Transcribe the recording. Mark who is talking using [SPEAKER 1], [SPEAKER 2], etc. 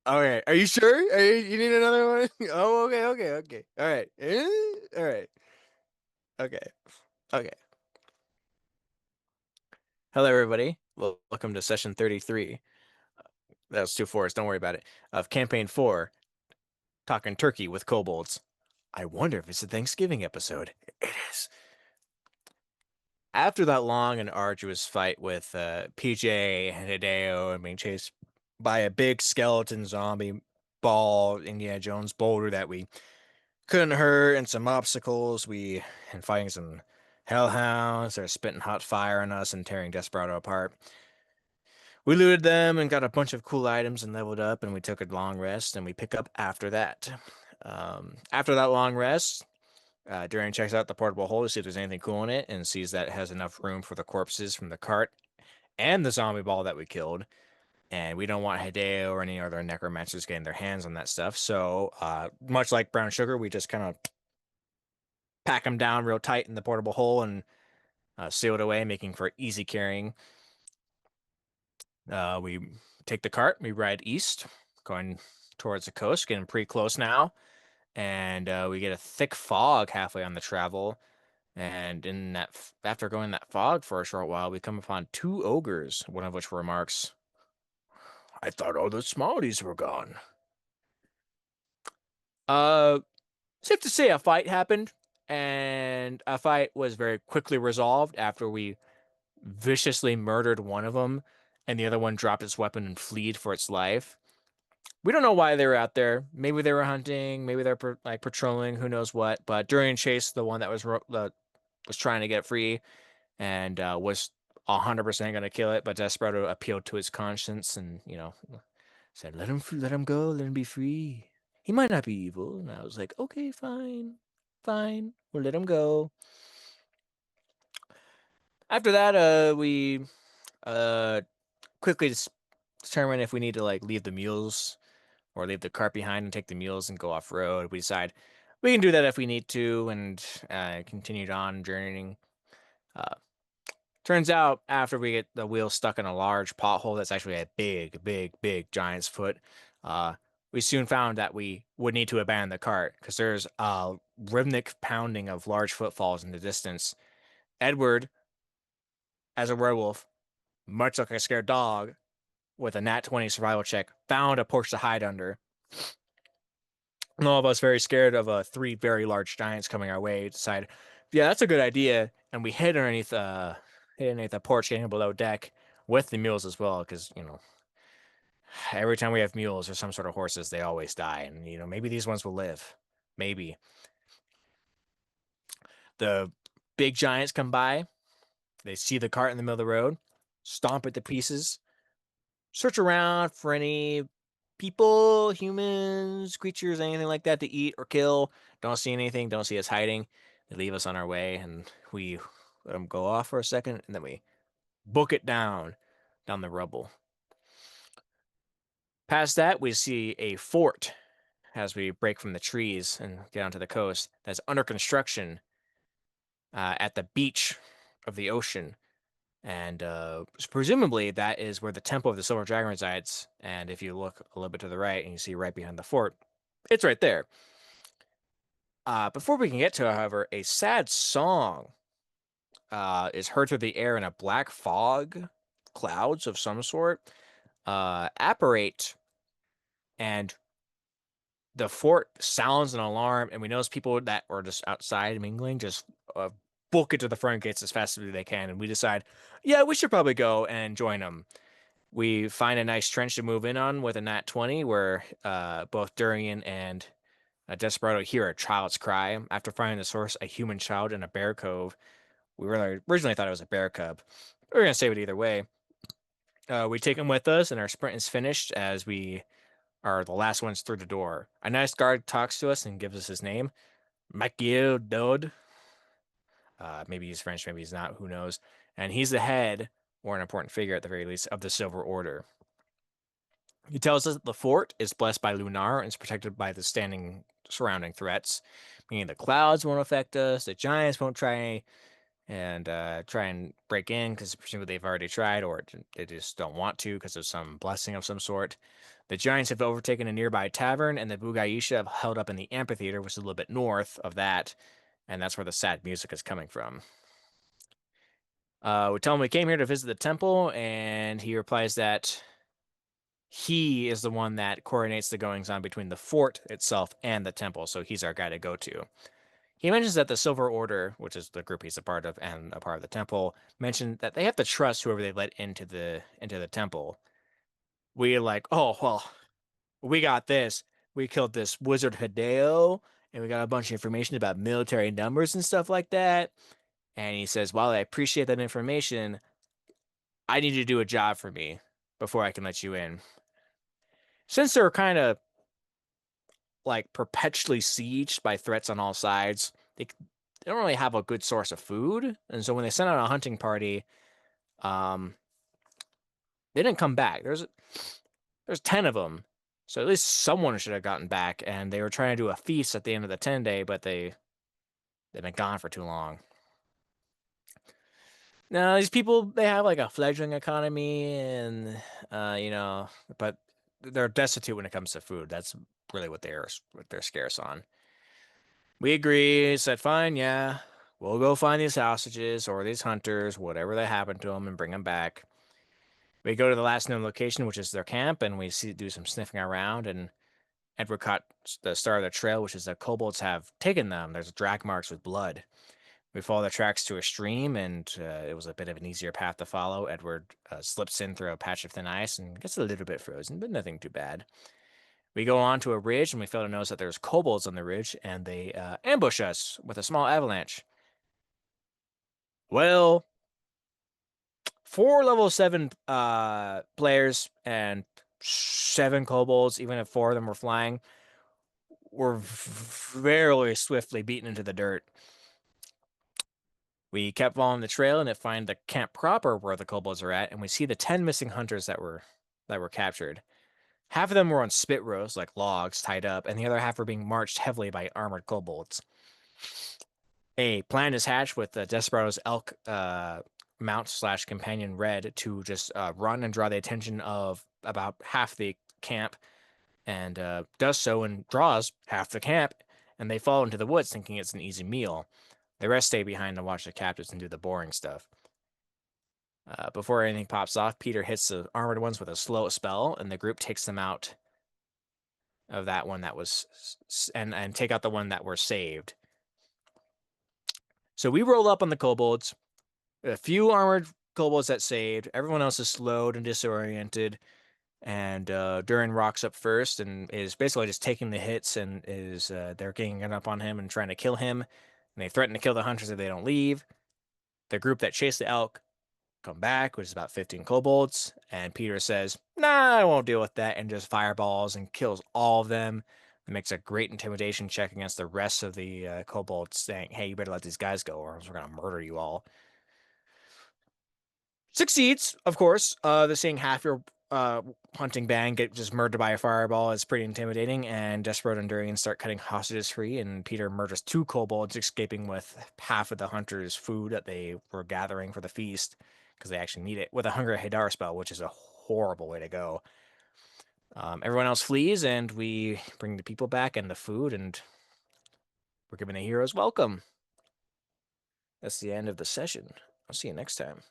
[SPEAKER 1] Okay, are you sure? You need another one? Oh, okay. All right. All right. Okay. Okay. Hello, everybody. Welcome to session 33. That was two fours. Don't worry about it. Of campaign 4, talking turkey with kobolds. I wonder if it's a Thanksgiving episode. It is. After that long and arduous fight with PJ and Hideo and being chased by a big skeleton zombie ball Indiana Jones boulder that we couldn't hurt, and some obstacles, and fighting some hellhounds that are spitting hot fire on us and tearing Desperado apart. We looted them and got a bunch of cool items and leveled up, and we took a long rest, and we pick up after that. After that long rest, Durian checks out the portable hole to see if there's anything cool in it and sees that it has enough room for the corpses from the cart and the zombie ball that we killed. And we don't want Hideo or any other necromancers getting their hands on that stuff. So, much like brown sugar, we just kind of pack them down real tight in the portable hole and seal it away, making for easy carrying. We take the cart, we ride east, going towards the coast, getting pretty close now. And we get a thick fog halfway on the travel. And after going in that fog for a short while, we come upon two ogres, one of which remarks, I thought all the smallies were gone. Uh, Safe to say a fight happened, and a fight was very quickly resolved after we viciously murdered one of them, and the other one dropped its weapon and fled for its life. We don't know why they were out there. Maybe they were hunting, maybe they're like patrolling, who knows what. But during chase, the one that was trying to get free and was 100% going to kill it, but Desperado appealed to his conscience and said, let him go, let him be free. He might not be evil." And I was like, "Okay, fine, we'll let him go." After that, we uh quickly determine if we need to like leave the mules or leave the cart behind and take the mules and go off road. We decide we can do that if we need to, and continued on journeying. Uh, Turns out after we get the wheel stuck in a large pothole that's actually a big giant's foot, uh, we soon found that we would need to abandon the cart because there's a rhythmic pounding of large footfalls in the distance. Edward, as a werewolf, much like a scared dog, with a nat 20 survival check, found a porch to hide under. And all of us very scared of three very large giants coming our way. Decide, yeah, that's a good idea, and we hid underneath the porch, getting below deck with the mules as well, because every time we have mules or some sort of horses, they always die, and maybe these ones will live. Maybe the big giants come by, they see the cart in the middle of the road, stomp it to pieces, search around for any people, humans, creatures, anything like that to eat or kill. Don't see anything, don't see us hiding. They leave us on our way, and we let them go off for a second, and then we book it down the rubble. Past that, we see a fort as we break from the trees and get onto the coast that's under construction at the beach of the ocean. And presumably that is where the Temple of the Silver Dragon resides. And if you look a little bit to the right and you see right behind the fort, it's right there. Before we can get to it, however, a sad song is heard through the air in a black fog, clouds of some sort, apparate, and the fort sounds an alarm, and we notice people that were just outside mingling just book it to the front gates as fast as they can, and we decide, yeah, we should probably go and join them. We find a nice trench to move in on with a nat 20, where both Durian and Desperado hear a child's cry. After finding the source, a human child in a bear cove. We really originally thought it was a bear cub. We're gonna save it either way. We take him with us, and our sprint is finished as we are the last ones through the door. A nice guard talks to us and gives us his name, Michael Dode. Maybe he's French, maybe he's not, who knows. And he's the head, or an important figure at the very least, of the Silver Order. He tells us that the fort is blessed by Lunar and is protected by the standing surrounding threats, meaning the clouds won't affect us, the giants won't try and try and break in because presumably they've already tried or they just don't want to because of some blessing of some sort. The Giants have overtaken a nearby tavern, and the Bugaisha have held up in the amphitheater, which is a little bit north of that, and that's where the sad music is coming from. We tell him we came here to visit the temple, and he replies that he is the one that coordinates the goings on between the fort itself and the temple, so he's our guy to go to. He mentions that the Silver Order, which is the group he's a part of and a part of the temple, mentioned that they have to trust whoever they let into the temple. We like, oh well, we got this. We killed this wizard Hideo, and we got a bunch of information about military numbers and stuff like that. And he says, while I appreciate that information, I need you to do a job for me before I can let you in. Since they're kind of like perpetually sieged by threats on all sides, they don't really have a good source of food. And so when they sent out a hunting party, um, they didn't come back. There's 10 of them. So at least someone should have gotten back. And they were trying to do a feast at the end of the 10-day, but they've been gone for too long. Now these people they have like a fledgling economy, and but they're destitute when it comes to food. That's really what they're scarce on. We agree. Said fine, yeah. We'll go find these hostages or these hunters, whatever they happen to them, and bring them back. We go to the last known location, which is their camp, and we do some sniffing around. And Edward caught the start of the trail, which is the kobolds have taken them. There's drag marks with blood. We follow the tracks to a stream, and it was a bit of an easier path to follow. Edward slips in through a patch of thin ice and gets a little bit frozen, but nothing too bad. We go on to a ridge, and we fail to notice that there's kobolds on the ridge, and they ambush us with a small avalanche. Well, 4 level 7 players and 7 kobolds, even if 4 of them were flying, were very swiftly beaten into the dirt. We kept following the trail and it find the camp proper where the kobolds are at, and we see the 10 missing hunters that were captured. Half of them were on spit rows, like logs, tied up, and the other half were being marched heavily by armored kobolds. A plan is hatched with the Desperado's elk mount slash companion Red to just run and draw the attention of about half the camp, and does so and draws half the camp, and they fall into the woods thinking it's an easy meal. The rest stay behind to watch the captives and do the boring stuff. Before anything pops off, Peter hits the armored ones with a slow spell, and the group takes them out of that one that was and take out the one that were saved. So we roll up on the kobolds. A few armored kobolds that saved. Everyone else is slowed and disoriented. And Durin rocks up first and is basically just taking the hits and is they're ganging up on him and trying to kill him. And they threaten to kill the hunters if they don't leave. The group that chased the elk come back, which is about 15 kobolds. And Peter says, "Nah, I won't deal with that," and just fireballs and kills all of them. It makes a great intimidation check against the rest of the kobolds, saying, "Hey, you better let these guys go, or else we're gonna murder you all." Succeeds, of course. The seeing half your hunting band get just murdered by a fireball is pretty intimidating, and Desperate and Durian start cutting hostages free, and Peter murders 2 kobolds, escaping with half of the hunters' food that they were gathering for the feast, because they actually need it, with a Hunger Hadar spell, which is a horrible way to go. Everyone else flees, and we bring the people back and the food, and we're giving the heroes welcome. That's the end of the session. I'll see you next time.